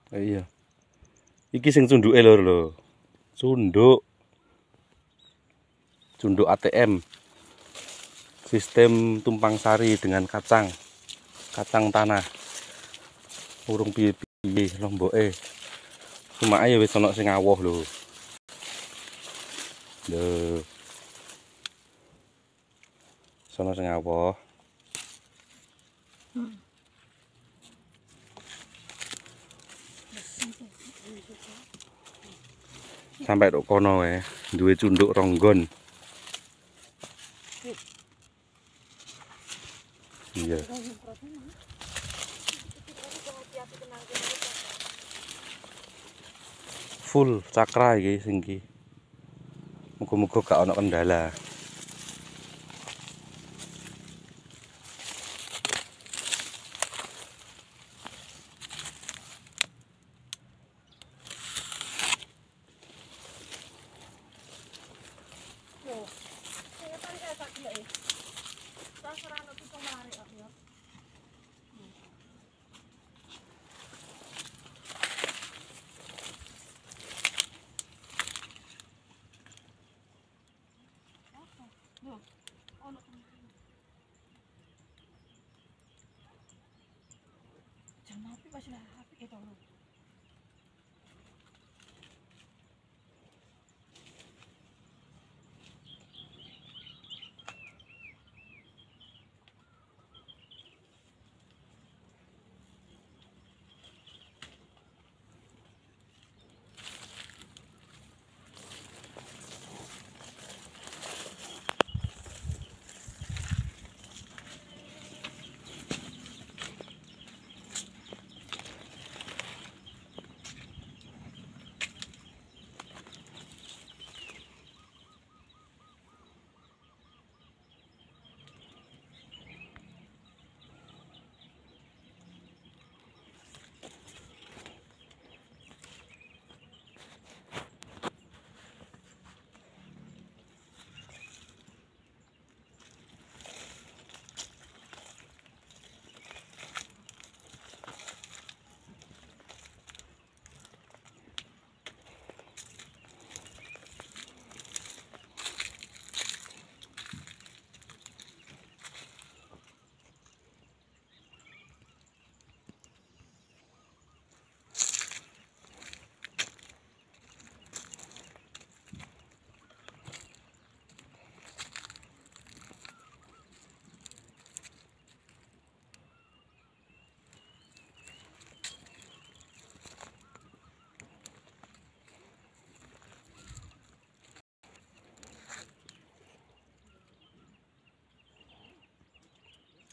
Iya. Iki sing cunduke lho. Cunduk. Cunduk ATM. Sistem tumpang sari dengan kacang tanah. Urung piye-piye lomboke. Cuma ayo wis ana sing awoh lho. Lho. Sono sing awoh. Sampai tok kono wae, duwe cunduk ronggon. Iya. Full cakra iki sing iki. Muga-muga gak ana kendala. Jangan api pas lah api itu.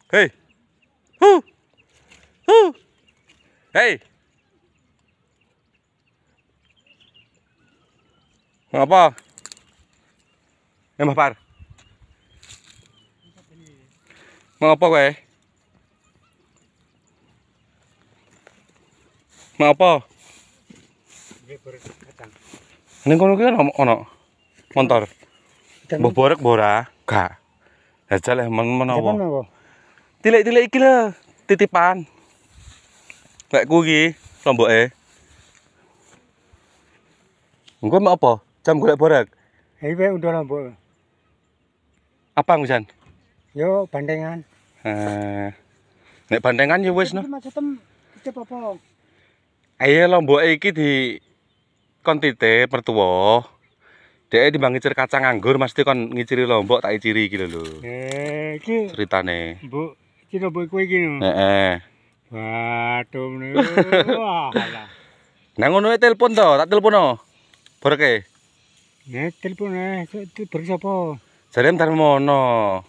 Hei. Hei. Ngapa? Mbah Par. Ngapa kowe? Ngapa? Ning kono ki ono motor. Mbah borek bora? Gak. Jajal menawa. Tilik-tilik iki lho, titipan. Lek ku iki lomboke. Engko mau apa? Jam golek borek. Iki udah lombok. Apa Ngusan? Yo bandengan. Nek bandengan ya wis no. Macetem titip apa? Ayo lomboke iki di kon titip mertua. Dek dimbang ngicir kacang anggur mesti kon ngiciri lombok tak iciri iki lho. Iki Ceritane. Mbok, iki lombok kowe iki lho. Heeh. Waduh niku. Wah, alah. Nang ngono telepon to, tak telepono. Boreke. Nek telepon itu ber sapa? Jare entar mono.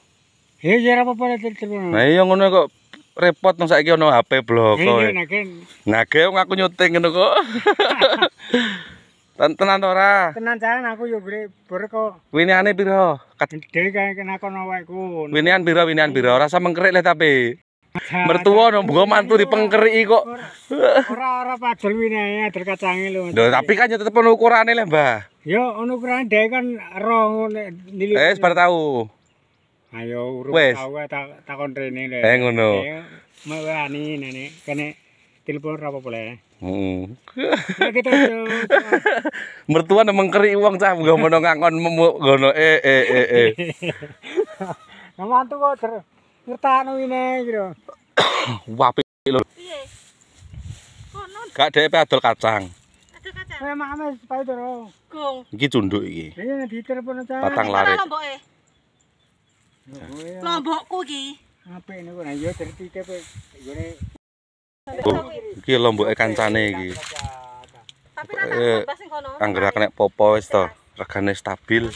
Ya ora apa-apa telepon. Nah iya ngono kok repot nang saiki ono HP blok kowe. Nage wong aku nyuting ngono kok. Tenan to ora? Tenan jan aku yo golek borek kok. Winiane piro? Dhewe kaya kena kono awakku. Winian piro? Ora usah mengkerik le tapi. Mertua no mbok mantu dipengkeriki kok. Ora padel wine adel kacange lho. Lho tapi kan ya tetep ono ukurane le, Mbah. Yo ono ukurane dhewe kan ro nilai. Wis bar tau. Ayo urung Wes. tau tak takon rene lho. Ngono. Mau ani nenek kene telepon ra apa-apa le. Heeh. Ya kita Mertua nemeng keri wong cah nggono ngakon ngono Mantu kok ngertakno ini gitu. Wapi lho. Piye? Kono Gak dhewe adol kacang. ada kacang. Mame supaya terus. Gong. Iki cunduk iki. Ini ditelepon aja. Batang larit. Lomboke. Lombokku iki. Apa ini kok yo cerita pe. Gone Oh, iki lomboke kancane iki. Tapi ra tak bas sing kono. Angger kena popo wis to, regane stabil.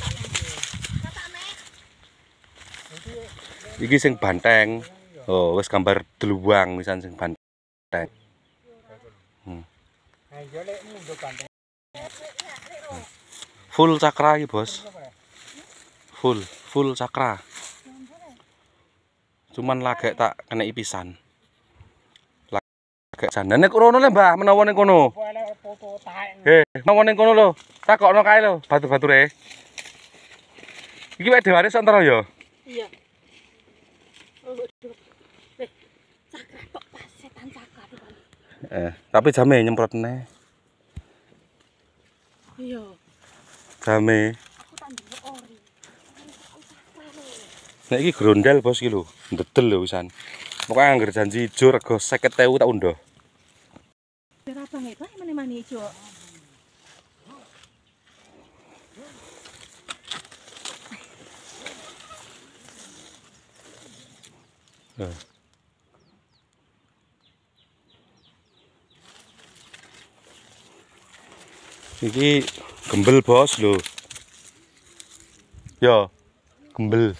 Iki sing banteng. Oh, wis gambar deluwang wisan sing banteng. Ayo lek mundur banteng. Full cakra iki, Bos. Full cakra. Cuman lagek tak kena pisan. Lagek jan. Nek rono le, Mbah, menawa ning kono. Foto taek. Menawa ning kono lho. Takokno kae lho, batu-bature. Iki wek dewane antara ya. Iya. Cakra kok pas setan cakra iki. Tapi jame nyemprotne. Iya. Jame. Aku tak ndelok ori. Cakra lho. Nek iki grondel, Bos iki lho. Ndedel lho wisan. Pokoke angger janji ijo rego 50.000 tak unduh. Ora banget wae mene-mene ijo. Iki gembel, Bos lho. Ya, gembel.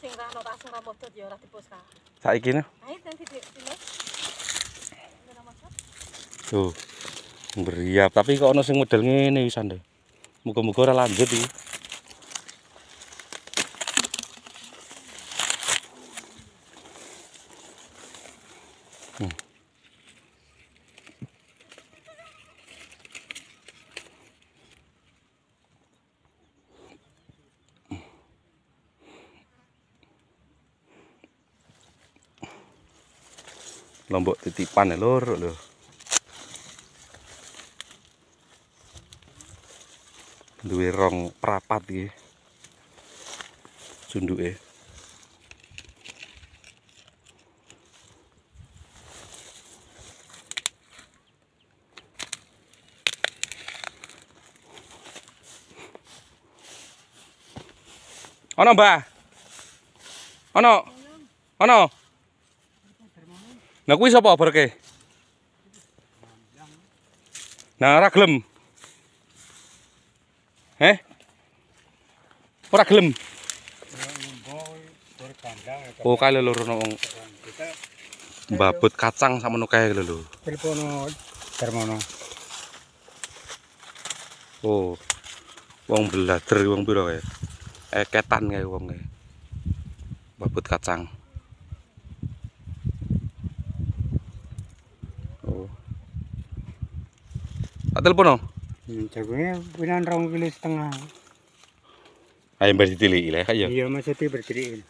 Sing ra ono tak sing ra modot ya ora dipus ka. Saiki ne. Ayo ten ditulis. Tuh. Ngeriap, tapi kok ono sing model ngene wisan lho. Muga-muga ora lanjut iki. Lombok titipan ya lur lho. Duwe rong perapat iki. Sunduke. Ono, Mbah? Ono. Nah kuwi sapa berke? Nah ora gelem. Ora gelem. Oh kale loro nang mbabut kacang sakmono kae lho. Telepono termono. Oh. Wong belader wong pira kae? Eketan kae wong kae. Mbabut kacang. Oh. Tak telepono. Jagungnya pinan 2,5 kilo. Ayo mbak ditiliki lah ayo. Iya maksudnya berdiri.